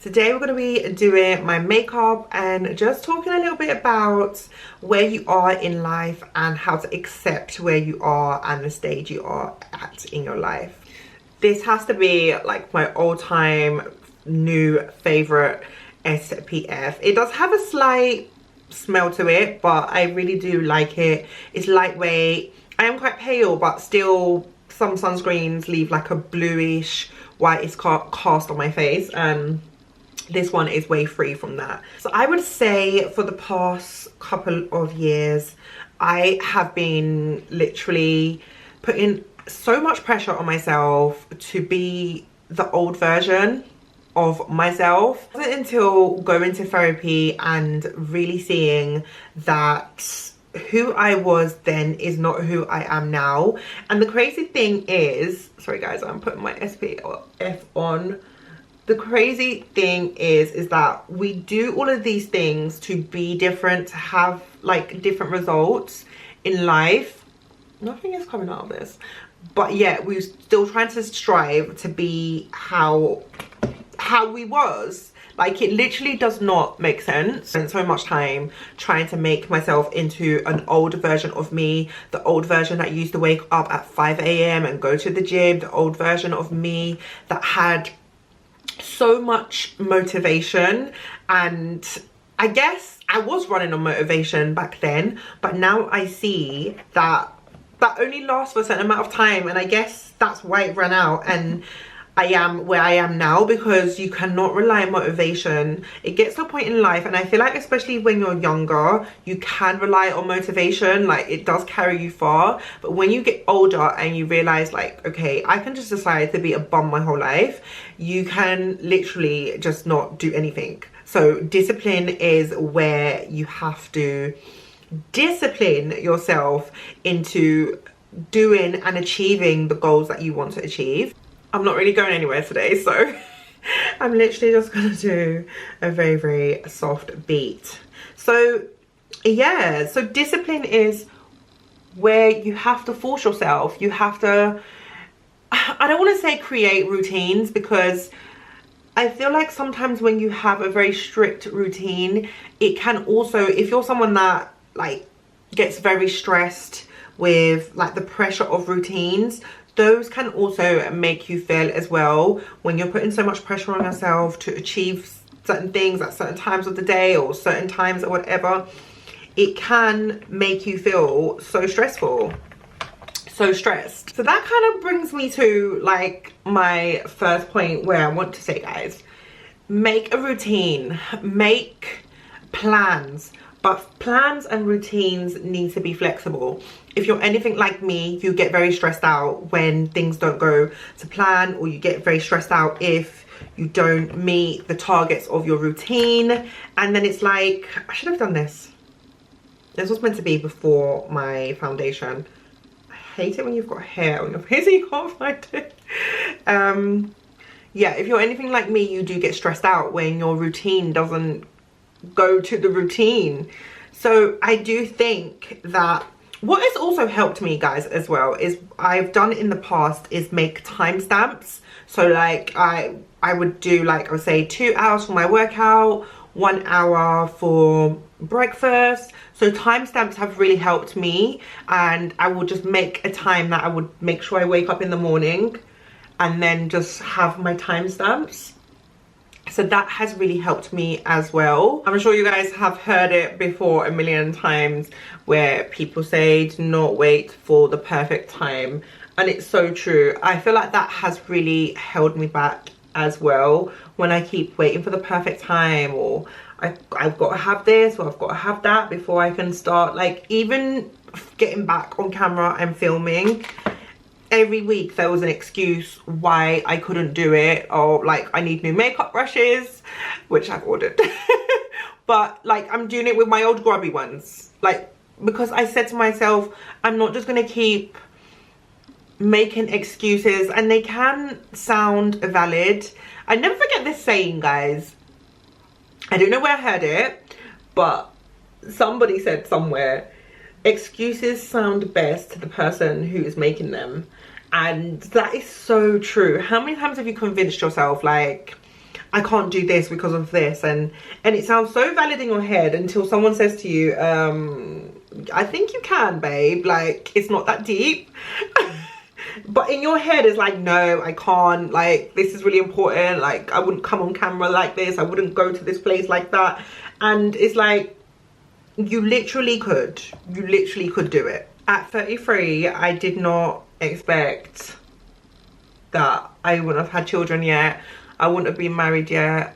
Today we're going to be doing my makeup and just talking a little bit about where you are in life and how to accept where you are and the stage you are at in your life. This has to be like my all-time new favorite SPF. It does have a slight smell to it, but I really do like it. It's lightweight. I am quite pale, but still some sunscreens leave like a bluish whitish cast on my face, and this one is way free from that. So I would say for the past couple of years I have been literally putting so much pressure on myself to be the old version of myself. It wasn't until going to therapy and really seeing that who I was then is not who I am now. And the crazy thing is, sorry guys, I'm putting my SPF on. The crazy thing is that we do all of these things to be different, to have like different results in life. Nothing is coming out of this, but yeah, we're still trying to strive to be how we was. Like, it literally does not make sense. I spent so much time trying to make myself into an older version of me, the old version that used to wake up at 5 AM and go to the gym, the old version of me that had so much motivation. And I guess I was running on motivation back then, but now I see that that only lasts for a certain amount of time, and I guess that's why it ran out, and I am where I am now because you cannot rely on motivation. It gets to a point in life, and I feel like especially when you're younger you can rely on motivation, like it does carry you far. But when you get older and you realize, like, okay, I can just decide to be a bum my whole life, you can literally just not do anything. So discipline is where you have to discipline yourself into doing and achieving the goals that you want to achieve. I'm not really going anywhere today, so I'm literally just gonna do a very, very soft beat. So yeah, so discipline is where you have to force yourself. You have to, I don't want to say create routines, because I feel like sometimes when you have a very strict routine, it can also, if you're someone that like gets very stressed with like the pressure of routines, those can also make you feel as well when you're putting so much pressure on yourself to achieve certain things at certain times of the day or certain times or whatever. It can make you feel so stressful, so stressed. So that kind of brings me to like my first point where I want to say, guys, make a routine, make plans. But plans and routines need to be flexible. If you're anything like me, you get very stressed out when things don't go to plan, or you get very stressed out if you don't meet the targets of your routine. And then it's like, I should have done this. This was meant to be before my foundation. I hate it when you've got hair on your face and you can't find it. Yeah, if you're anything like me, you do get stressed out when your routine doesn't go to the routine. So I do think that what has also helped me, guys, as well, is I've done in the past is make timestamps. So like I would do, like, I would say 2 hours for my workout, 1 hour for breakfast. So timestamps have really helped me, and I will just make a time that I would make sure I wake up in the morning and then just have my timestamps. So that has really helped me as well. I'm sure you guys have heard it before a million times where people say do not wait for the perfect time, and it's so true. I feel like that has really held me back as well, when I keep waiting for the perfect time, or I've got to have this or I've got to have that before I can start. Like, even getting back on camera and filming, every week there was an excuse why I couldn't do it, or like I need new makeup brushes, which I've ordered. But like, I'm doing it with my old grubby ones, like, because I said to myself, I'm not just gonna keep making excuses, and they can sound valid. I never forget this saying, guys. I don't know where I heard it, but somebody said somewhere, excuses sound best to the person who is making them. And that is so true. How many times have you convinced yourself, like, I can't do this because of this, and it sounds so valid in your head until someone says to you, I think you can, babe, like it's not that deep. But in your head it's like, no, I can't, like this is really important, like I wouldn't come on camera like this, I wouldn't go to this place like that. And it's like, you literally could do it. At 33, I did not expect that I wouldn't have had children yet, I wouldn't have been married yet,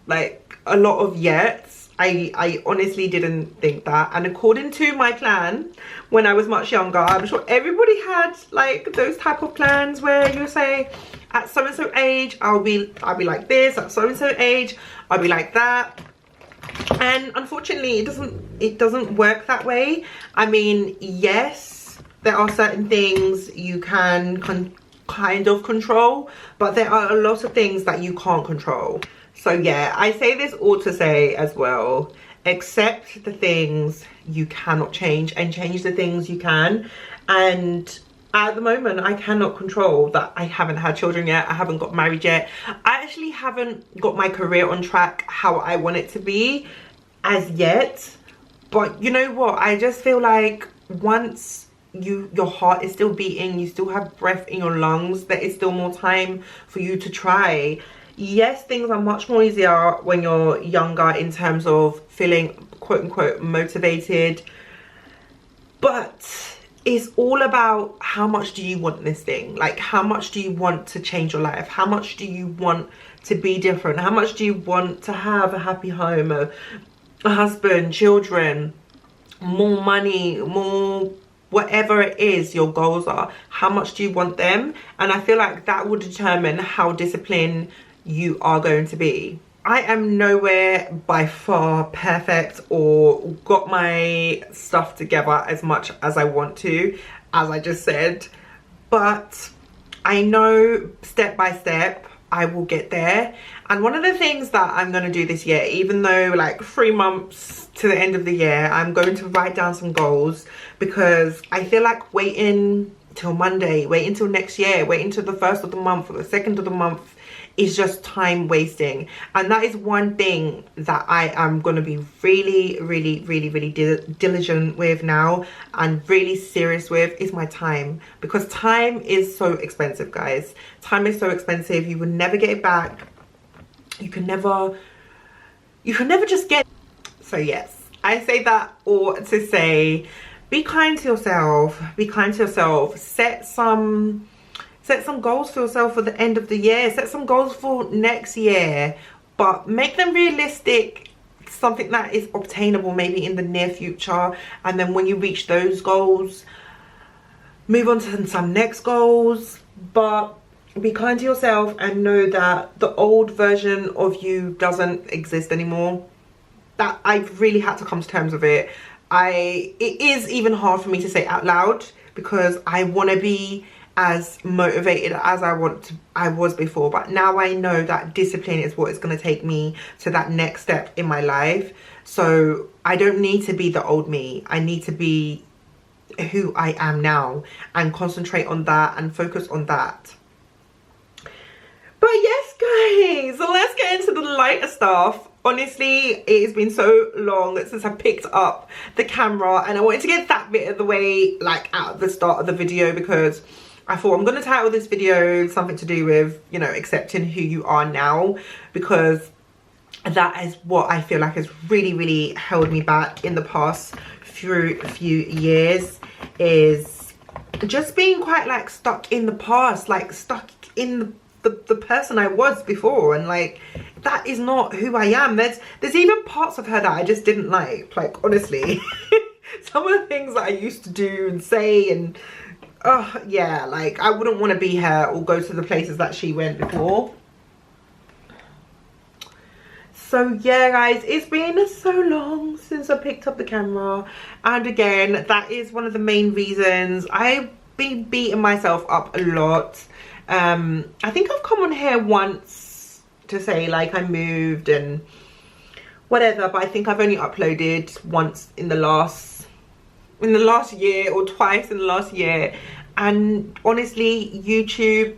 like a lot of yets. I honestly didn't think that. And according to my plan when I was much younger, I'm sure everybody had like those type of plans where you say, at so and so age I'll be like this, at so and so age I'll be like that. And unfortunately it doesn't work that way. I mean, yes, there are certain things you can kind of control, but there are a lot of things that you can't control. So yeah, I say this all to say as well, accept the things you cannot change and change the things you can. And at the moment, I cannot control that I haven't had children yet, I haven't got married yet, I actually haven't got my career on track how I want it to be as yet. But you know what, I just feel like once your heart is still beating, you still have breath in your lungs, there is still more time for you to try. Yes, things are much more easier when you're younger in terms of feeling quote unquote motivated, but it's all about how much do you want this thing, like how much do you want to change your life, how much do you want to be different, how much do you want to have a happy home, a husband, children, more money, more whatever it is your goals are, how much do you want them? And I feel like that will determine how disciplined you are going to be. I am nowhere by far perfect or got my stuff together as much as I want to, as I just said, but I know step by step I will get there. And one of the things that I'm going to do this year, even though like 3 months to the end of the year, I'm going to write down some goals, because I feel like waiting till Monday, waiting till next year, waiting till the 1st of the month or the 2nd of the month is just time wasting. And that is one thing that I am going to be really diligent with now and really serious with, is my time. Because time is so expensive, guys. Time is so expensive. You will never get it back. You can never just get. So yes, I say that all to say, be kind to yourself, be kind to yourself. Set some goals for yourself for the end of the year, set some goals for next year, but make them realistic, something that is obtainable maybe in the near future. And then when you reach those goals, move on to some next goals. But be kind to yourself and know that the old version of you doesn't exist anymore. That I've really had to come to terms with it. It is even hard for me to say out loud, because I want to be as motivated as I was before, but now I know that discipline is what is going to take me to that next step in my life. So I don't need to be the old me, I need to be who I am now and concentrate on that and focus on that. But yes guys, so let's get into the lighter stuff. Honestly, it has been so long since I picked up the camera, and I wanted to get that bit of the way, like out of the start of the video, because I thought I'm going to title this video something to do with, you know, accepting who you are now, because that is what I feel like has really held me back in the past few years, is just being quite like stuck in the past, like stuck in the person I was before, and like that is not who I am. There's even parts of her that I just didn't like honestly. Some of the things that I used to do and say, and oh yeah, like I wouldn't want to be her or go to the places that she went before. So yeah guys, it's been so long since I picked up the camera, and again, that is one of the main reasons I've been beating myself up a lot. I think I've come on here once to say like I moved and whatever, but I think I've only uploaded once in the last year, or twice in the last year. And honestly, YouTube,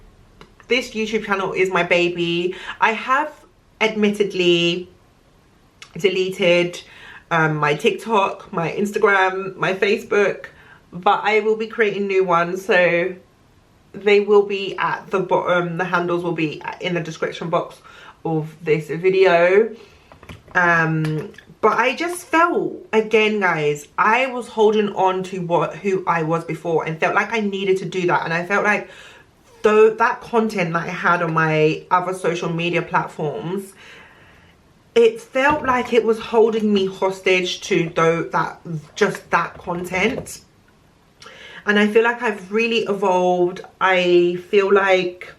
this YouTube channel is my baby. I have admittedly deleted my TikTok, my Instagram, my Facebook, but I will be creating new ones, so they will be at the bottom. The handles will be in the description box of this video. But I just felt, again guys, I was holding on to who I was before and felt like I needed to do that. And I felt like though that content that I had on my other social media platforms, it felt like it was holding me hostage to that content. And I feel like I've really evolved. I feel like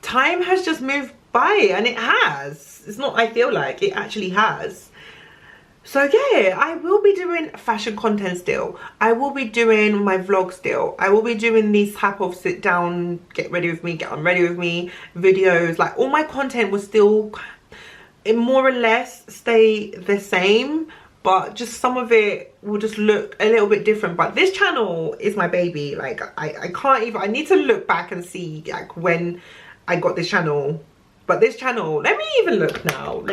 time has just moved by, and it has. It's not I feel like, it actually has. So yeah, I will be doing fashion content still. I will be doing my vlog still. I will be doing these type of sit down, get ready with me, get on ready with me videos. Like all my content will still, it more or less stay the same, but just some of it will just look a little bit different. But this channel is my baby. Like I can't even, I need to look back and see like when I got this channel. But this channel, let me even look now.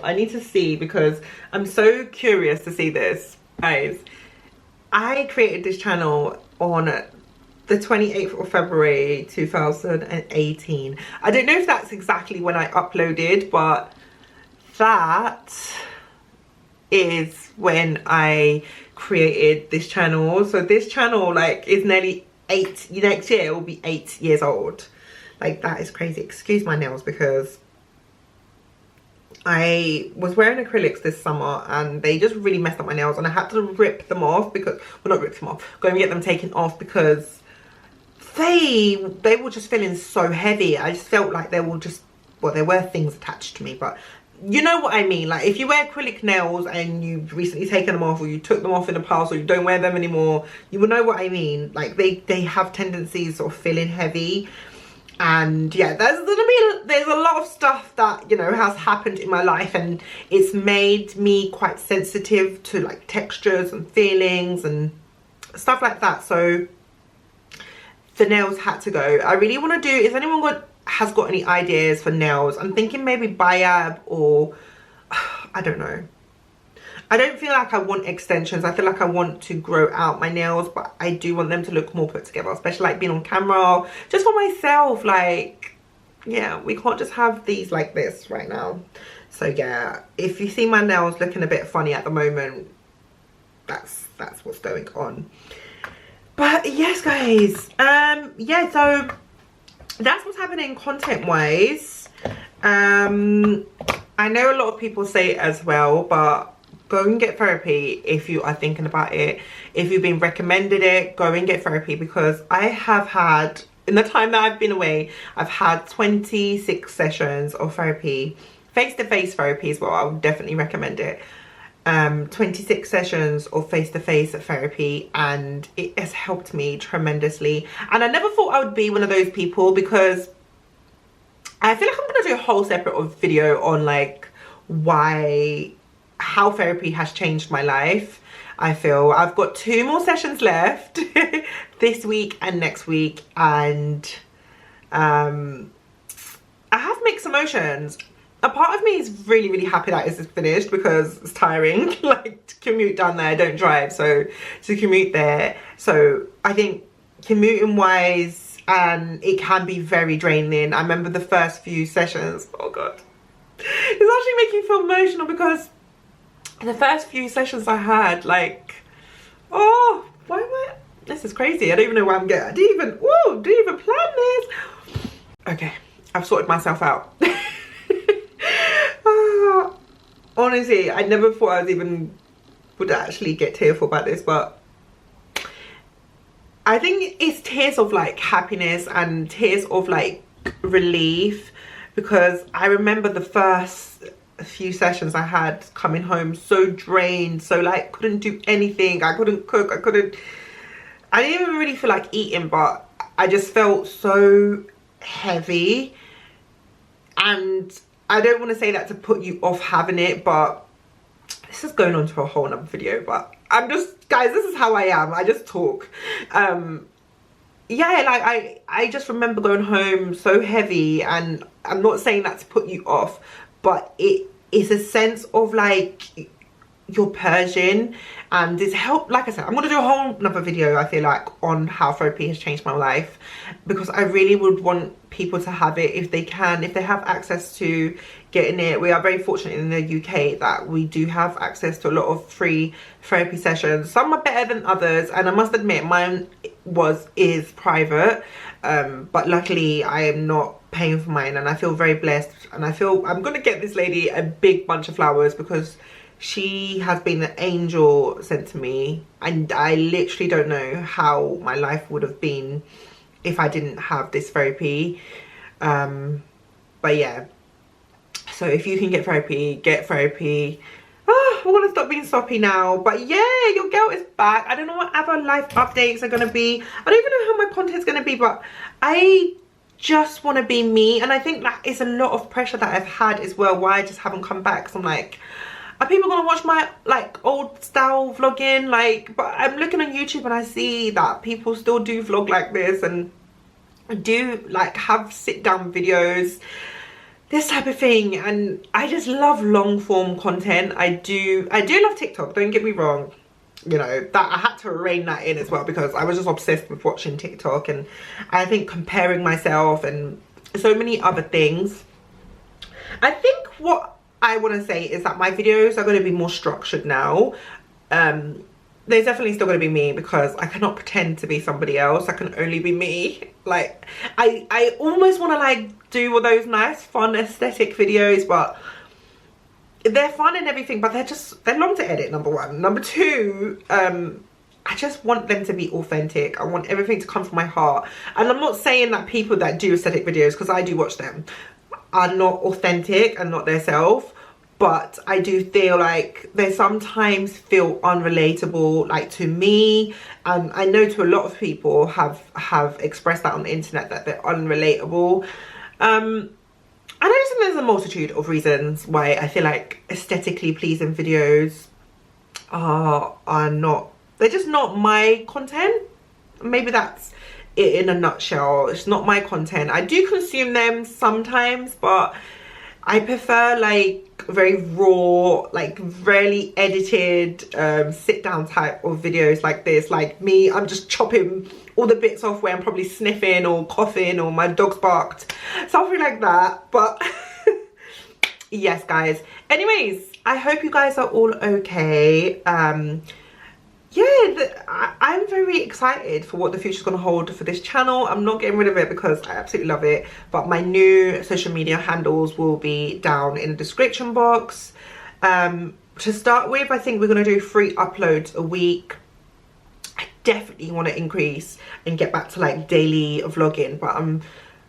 I need to see, because I'm so curious to see this. Guys, I created this channel on the 28th of February 2018. I don't know if that's exactly when I uploaded, but that is when I created this channel. So this channel like is nearly next year it will be 8 years old. Like that is crazy. Excuse my nails, because I was wearing acrylics this summer and they just really messed up my nails, and I had to rip them off because, well, not rip them off, go and get them taken off, because they were just feeling so heavy. I just felt like they were just, well, there were things attached to me, but you know what I mean. Like if you wear acrylic nails and you've recently taken them off, or you took them off in the past, or you don't wear them anymore, you will know what I mean. Like they have tendencies of feeling heavy. And yeah, there's a lot of stuff that, you know, has happened in my life, and it's made me quite sensitive to like textures and feelings and stuff like that. So the nails had to go. I really want to do, if anyone has got any ideas for nails, I'm thinking maybe Biab, or I don't know. I don't feel like I want extensions. I feel like I want to grow out my nails, but I do want them to look more put together, especially like being on camera, just for myself. Like, yeah, we can't just have these like this right now. So yeah, if you see my nails looking a bit funny at the moment, that's what's going on. But yes guys, yeah, so that's what's happening content wise. I know a lot of people say it as well, but go and get therapy if you are thinking about it. If you've been recommended it, go and get therapy, because I have had, in the time that I've been away, I've had 26 sessions of therapy, face-to-face therapy as well. I would definitely recommend it. 26 sessions of face-to-face therapy, and it has helped me tremendously. And I never thought I would be one of those people, because I feel like I'm gonna do a whole separate video on like how therapy has changed my life. I feel I've got 2 more sessions left this week and next week, and I have mixed emotions. A part of me is really happy that it's finished, because it's tiring like to commute down there. I don't drive, so to commute there, so I think commuting wise, and it can be very draining. I remember the first few sessions, oh god, it's actually making me feel emotional, because the first few sessions I had, like, oh, why am I, this is crazy. I don't even know where I'm getting, I didn't even plan this. Okay, I've sorted myself out. Honestly, I never thought I would actually get tearful about this, but I think it's tears of like happiness and tears of like relief, because I remember the first few sessions I had coming home so drained, so like couldn't do anything. I couldn't cook, I didn't even really feel like eating, but I just felt so heavy. And I don't want to say that to put you off having it, but this is going on to a whole nother video. But I'm just, guys, this is how I am. I just talk. yeah, like I just remember going home so heavy, and I'm not saying that to put you off, but it is a sense of like you're Persian, and it's helped. Like I said, I'm gonna do a whole another video, I feel like, on how therapy has changed my life, because I really would want people to have it if they can, if they have access to getting it. We are very fortunate in the UK that we do have access to a lot of free therapy sessions. Some are better than others, and I must admit mine is private, but luckily I am not paying for mine, and I feel very blessed, and I feel I'm gonna get this lady a big bunch of flowers because she has been an angel sent to me, and I literally don't know how my life would have been if I didn't have this therapy. But yeah, so if you can get therapy, get therapy. Oh, I want to stop being soppy now. But yeah, your girl is back. I don't know what other life updates are going to be. I don't even know how my content's going to be, but I just want to be me, and I think that is a lot of pressure that I've had as well, why I just haven't come back. So I'm like, are people gonna watch my like old style vlogging? Like, but I'm looking on YouTube and I see that people still do vlog like this and do like have sit down videos, this type of thing, and I just love long form content. I do love TikTok, don't get me wrong. You know, that I had to rein that in as well because I was just obsessed with watching TikTok, and I think comparing myself and so many other things. I think what I want to say is that my videos are going to be more structured now. There's definitely still going to be me because I cannot pretend to be somebody else. I can only be me. Like, I almost want to like do all those nice fun aesthetic videos, but they're fun and everything, but they're long to edit, number one. Number two, I just want them to be authentic. I want everything to come from my heart. And I'm not saying that people that do aesthetic videos, because I do watch them, are not authentic and not their self, but I do feel like they sometimes feel unrelatable, like to me, and I know to a lot of people have expressed that on the internet, that they're unrelatable. And I just think there's a multitude of reasons why I feel like aesthetically pleasing videos are not, they're just not my content. Maybe that's it in a nutshell. It's not my content. I do consume them sometimes, but I prefer like very raw, like really edited, sit down type of videos like this. Like me, I'm just chopping all the bits off where I'm probably sniffing or coughing or my dog's barked, something like that. But yes guys, anyways, I hope you guys are all okay. Yeah, I'm very excited for what the future's going to hold for this channel. I'm not getting rid of it because I absolutely love it, but my new social media handles will be down in the description box. To start with, I think we're going to do 3 uploads a week. I definitely want to increase and get back to like daily vlogging, but I'm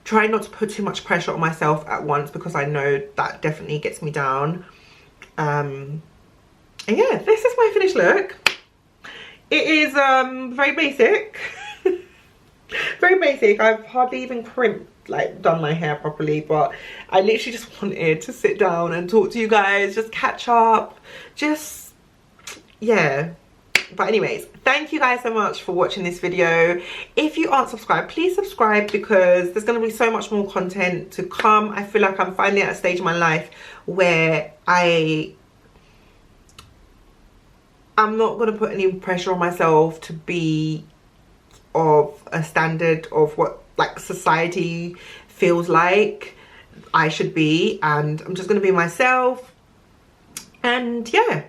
trying not to put too much pressure on myself at once because I know that definitely gets me down. And yeah, this is my finished look. It is very basic. Very basic. I've hardly even crimped, like done my hair properly, but I literally just wanted to sit down and talk to you guys, just catch up, just yeah. But anyways, thank you guys so much for watching this video. If you aren't subscribed, please subscribe because there's going to be so much more content to come. I feel like I'm finally at a stage in my life where I'm not going to put any pressure on myself to be of a standard of what like society feels like I should be, and I'm just going to be myself. And yeah.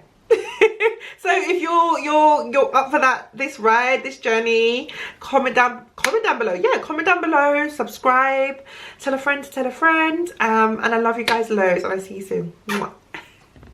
So if you're up for that, this ride, this journey, comment down below. Yeah, comment down below, subscribe, tell a friend to tell a friend, and I love you guys loads, and I'll see you soon. Mwah.